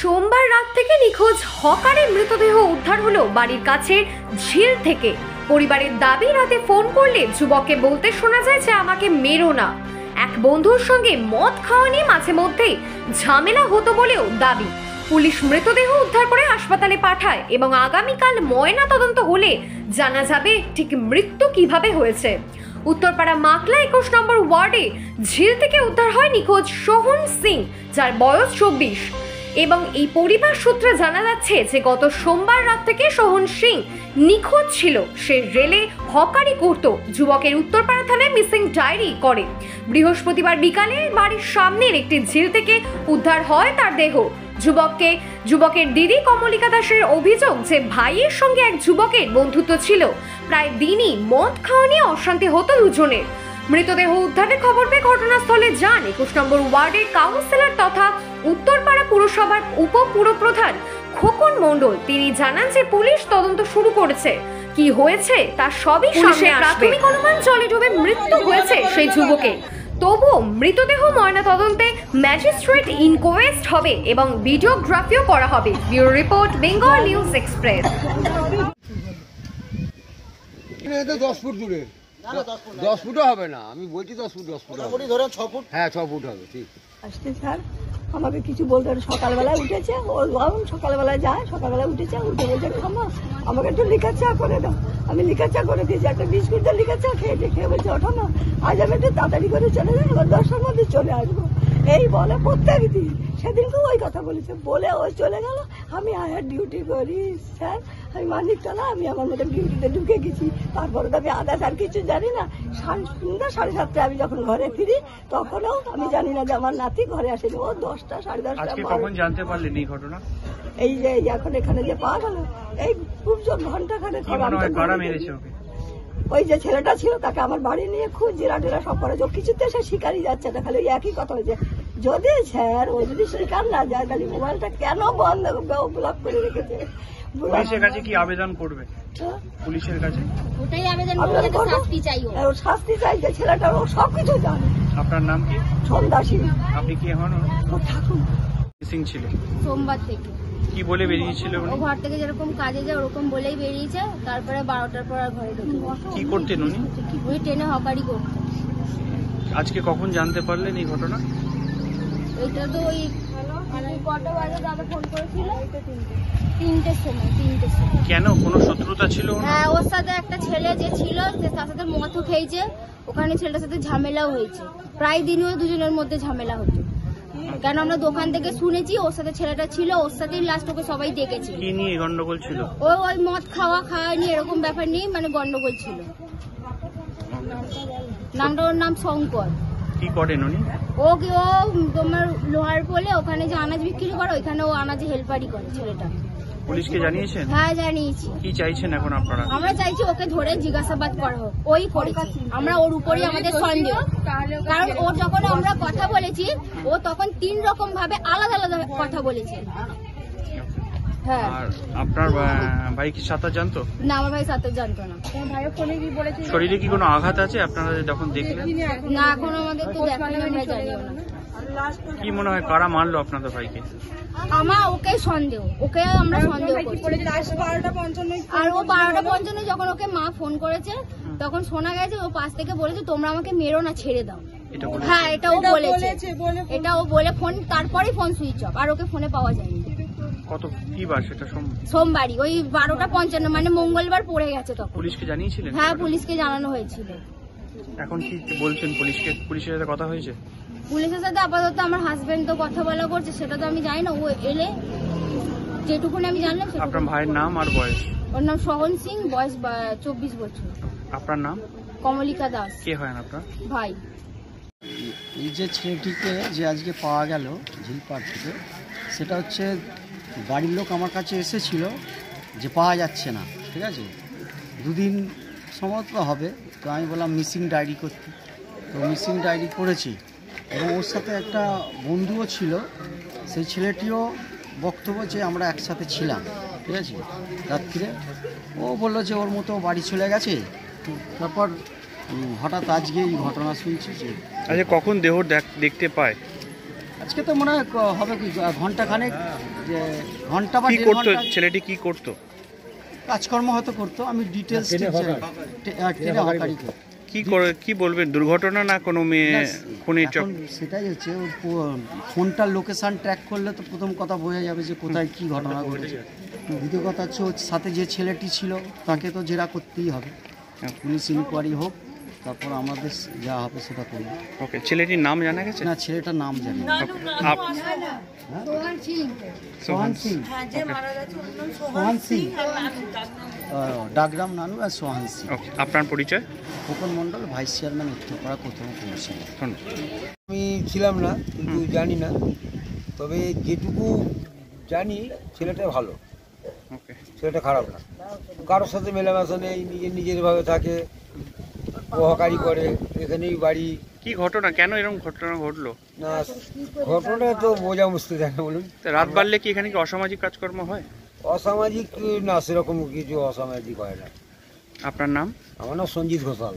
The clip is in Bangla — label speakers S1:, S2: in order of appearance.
S1: সোমবার রাত থেকে নিখোঁজ হকারের মৃতদেহ উদ্ধার হলো বাড়ির কাছের ঝিল থেকে। পরিবারের দাবি, রাতে ফোন করলে যুবককে বলতে শোনা যায় যে আমাকে মেরো না। এক বন্ধুর সঙ্গে মদ খাওয়া নিয়ে মাঝে মধ্যেই ঝামেলা হতো বলেও দাবি। পুলিশ মৃতদেহ উদ্ধার করে হাসপাতালে পাঠায় এবং আগামীকাল ময়না তদন্ত হলে জানা যাবে ঠিক মৃত্যু কিভাবে হয়েছে। উত্তরপাড়া মাকলা 21 নম্বর ওয়ার্ডে ঝিল থেকে উদ্ধার হয় নিখোঁজ সোহন সিং, যার বয়স 24। এবং এই পরিবার সূত্রে জানা যাচ্ছে যে গত সোমবার রাত থেকে সোহন সিং নিখোঁজ ছিল। সে রেলে হকারি করত। যুবকের উত্তরপাড়া থানায় মিসিং ডায়েরি করে। বৃহস্পতিবার বিকালে বাড়ির সামনের একটি ঝিল থেকে উদ্ধার হয় তার দেহ। যুবকের দিদি কমলিকা দাসের অভিযোগ যে ভাইয়ের সঙ্গে এক যুবকের বন্ধুত্ব ছিল। প্রায় দিনই মদ খাওয়া নিয়ে অশান্তি হতো দুজনের। মৃতদেহ উদ্ধারের খবর পেয়ে ঘটনাস্থলে যান 21 নম্বর ওয়ার্ডের কাউন্সিলর তথা উত্তরপাড়া পুরসভার উপপুরপ্রধান খোকন মণ্ডল। তিনি জানান যে পুলিশ তদন্ত শুরু করেছে। কি হয়েছে তা সবই সামনে আসবে। প্রাথমিক অনুমান জলে ডুবে মৃত্যু হয়েছে সেই যুবকের। তবুও মৃতদেহ ময়না তদন্তে ম্যাজিস্ট্রেট ইনকোয়েস্ট হবে এবং ভিডিওগ্রাফিও করা হবে। Bureau report, Bengal news express.
S2: 10 foot দূরে, 10 ফুটও হবে না। আমি বলছি 10 ফুট, 10 ফুট ধরেন 6 ফুট। হ্যাঁ 6 ফুট হবে। ঠিক
S3: আসতে স্যার আমাকে কিছু বলতে, সকালবেলায় উঠেছে, ও সকালবেলায় যায়, সকালবেলায় উঠেছে, উঠে বলছে খাম্মা আমাকে একটু লিকার চা করে দাও। আমি লিকার চা করে দিয়েছি, একটা বিস্কুট দিয়ে লিকার চা খেয়ে বলছে ওঠো না, আজ আমি একটু তাড়াতাড়ি করে চলে যাই, এবার 10টার মধ্যে চলে আসবো। এই বলে প্রত্যেক দিন। সেদিনকেও ওই কথা বলেছে, বলে ও চলে গেল। আমি আয়ার ডিউটি করি স্যার, আমি মানিকতলা, আমি আমার মতো ডিউটিতে ঢুকে গেছি। তারপরে তো আমি আদার্স আর কিছু জানি না। 7:30 আমি যখন ঘরে ফিরি তখনও আমি জানি না যে আমার নাতি ঘরে আসেনি। ও 10টা 10:30।
S4: কখন জানতে পারলেন এই ঘটনা?
S3: এই যে এখন এখানে যে পাওয়া গেল, এই খুব ঘন্টা খানে। ওই যে ছেলেটা ছিল তাকে আমার বাড়ি নিয়ে খুব জেরা টেরা সব করে, কিছুতে সে শিকারই যাচ্ছে না। খালি একই কথা হয়েছে, যদি স্যার ও যদি শিকার না যায় তাহলে মোবাইলটা কেন বন্ধ ব্লক করে রেখেছে।
S4: পুলিশের কাছে কি আবেদন করবে? পুলিশের কাছে
S5: ওটাই আবেদন করবে, শাস্তি চাই।
S3: ও শাস্তি চাই, যে ছেলেটা ও সবকিছু জানে।
S4: আপনার নাম কি?
S3: সন্দাসী।
S4: আপনি কি হন?
S3: ঠাকুর
S4: মিসিং ছিল
S5: সোমবার থেকে।
S4: কি বলে বেরিয়েছিল?
S5: ও ঘর থেকে যেরকম কাজে যায় ওরকম বলেই বেরিয়েছে। তারপরে 12টার পর আর ঘরে ঢুকে।
S4: কি করতেন উনি?
S5: উনি ট্রেনে হকারি করতেন।
S4: আজকে কখন জানতে পারলেন এই ঘটনা?
S5: এটা তো ওই কটা বাজে দাদা ফোন করেছিল, 3টের সময়।
S4: কেন, কোনো শত্রুতা ছিল?
S5: হ্যাঁ, ওর সাথে একটা ছেলে যে ছিল তার সাথে মদও খেয়েছে। ওখানে ছেলেটার সাথে ঝামেলাও হয়েছে। প্রায় দিনও দুজনের মধ্যে ঝামেলা হতো। কেন আমরা দোকান থেকে শুনেছি ওর সাথে ছেলেটা ছিল, ওর সাথেই লাস্ট ওকে সবাই দেখেছে।
S4: কি নিয়ে গন্ডগোল ছিল?
S5: ওই মদ খাওয়া নিয়ে এরকম ব্যাপার নিয়ে মানে গন্ডগোল ছিল। ওর নাম শঙ্কর।
S4: কি করেন উনি?
S5: ও তোমার লোহার পোলে ওখানে যে আনাজ বিক্রি করে, ওইখানে ও আনাজে হেল্পারই করে ছেলেটা।
S4: পুলিশকে জানিয়েছেন?
S5: হ্যাঁ জানিয়েছি।
S4: কি চাইছেন এখন আপনারা?
S5: আমরা চাইছি ওকে ধরে জিজ্ঞাসাবাদ করা হোক। ওই করেছি আমরা, ওর উপরেই আমাদের সন্দেহ। কারণ ও যখন আমরা কথা বলেছি ও তখন 3 রকম ভাবে আলাদা আলাদা কথা বলেছে। হ্যাঁ।
S4: আর আপনার ভাই কি সাঁতার জানতো?
S5: না, আমার ভাই সাঁতার জানতো না।
S4: শরীরে কি কোনো আঘাত আছে আপনারা যখন দেখলেন?
S5: না, এখন আমাদের তো দেখানো, আমরা জানিও না।
S4: কি মনে হয় কারা মারলো আপনাদের ভাইকে?
S5: আমার ওকে সন্দেহ, ওকে আমরা সন্দেহ করছি। আর ও 12:55 যখন ওকে মা ফোন করেছে তখন শোনা গেছে ও পাশ থেকে বলেছে তোমরা আমাকে মেরো না, ছেড়ে দাও। হ্যাঁ, এটা ও বলেছে। এটা ও বলে ফোন, তারপরে ফোন সুইচ অফ, আর ওকে ফোনে পাওয়া যায়নি।
S4: কত কি বার সেটা?
S5: সোমবারই ওই 12:55 মানে মঙ্গলবার পড়ে গেছে তখন।
S4: পুলিশকে জানিয়েছিলেন?
S5: হ্যাঁ, পুলিশকে জানানো হয়েছিল।
S4: এখন কি বলছেন পুলিশকে? পুলিশের সাথে কথা হয়েছে?
S5: পুলিশের সাথে আপাতত আমার হাজবেন্ড তো কথা বলা করছে, সেটা তো আমি জানি না। ও এলে যেটুকুনি আমি জানলাম।
S4: আপনার ভাইয়ের নাম আর বয়স?
S5: ওর নাম সোহন সিং, বয়স 24 বছর।
S4: আপনার নাম?
S5: কমলিকা দাস।
S4: কে হয় আপনার
S5: ভাই?
S6: এই যে ছেলেটিকে যে আজকে পাওয়া গেল ঝিলপাড় থেকে, সেটা হচ্ছে বাড়ির লোক আমার কাছে এসেছিল যে পাওয়া যাচ্ছে না, ঠিক আছে, 2 দিন সম্ভবত হবে। তো আমি বললাম মিসিং ডায়েরি করতে, তো মিসিং ডায়েরি করেছি। এবং ওর সাথে একটা বন্ধুও ছিল, সেই ছেলেটিও বক্তব্য যে আমরা একসাথে ছিলাম, ঠিক আছে। রাত্রিরে ও বললো যে ওর মতো বাড়ি চলে গেছে। তারপর হঠাৎ আজকে এই ঘটনা শুনছি যে।
S4: আচ্ছা, কখন দেহ দেখতে পায়?
S6: আজকে তো মনে হয় হবে কি ঘন্টাখানেক ঘন্টা বা
S4: কি
S6: 1.5
S4: করতো
S6: ঘন্টা
S4: ছেলেটি, কি করতো?
S6: কাজকর্ম হয়তো করতো, আমি ডিটেলস ট্রেনে হকারি করতো।
S4: কি বলবেন, দুর্ঘটনা না কোনো মেয়ে খুনির চক্র?
S6: এখন সেটাই হচ্ছে, ওর ফোনটার লোকেশন ট্র্যাক করলে তো প্রথম কথা বোঝা যাবে যে কোথায় কি ঘটনা ঘটেছে। দ্বিতীয় কথা হচ্ছে ওর সাথে যে ছেলেটি ছিল তাকে তো জেরা করতেই হবে, পুলিশ ইনকোয়ারি হোক, তারপর আমাদের যা হবে সেটা করবো।
S4: ওকে, ছেলেটির নাম জানা গেছে?
S6: না, ছেলেটার নাম জানি না।
S4: Okay, সোহান সিং,
S6: সোহান সিং, ডাকগ্রাম নানু আর সোহান সিং।
S4: ওকে, আপনার পরিচয়?
S6: খোকন মণ্ডল, ভাইস চেয়ারম্যান, উত্তরপাড়া প্রথম পৌরসভা।
S4: ধন্যবাদ।
S2: আমি ছিলাম না, কিন্তু জানি না, তবে যেটুকু জানি ছেলেটা ভালো,
S4: ওকে,
S2: ছেলেটা খারাপ না, কারোর সাথে মেলামেশা নেই, নিজের ভাবে থাকে, হকারি করে, এখানেই বাড়ি।
S4: কি ঘটনা, কেন এরকম ঘটনা ঘটলো?
S2: না, ঘটনা তো বোঝা মুশকিল, জানা বলুন।
S4: তা রাত বাড়লে কি এখানে কি অসামাজিক কাজকর্ম হয়?
S2: অসামাজিক না, সেরকম কিছু অসামাজিক হয় না।
S4: আপনার নাম?
S2: আমার নাম সঞ্জিত ঘোষাল।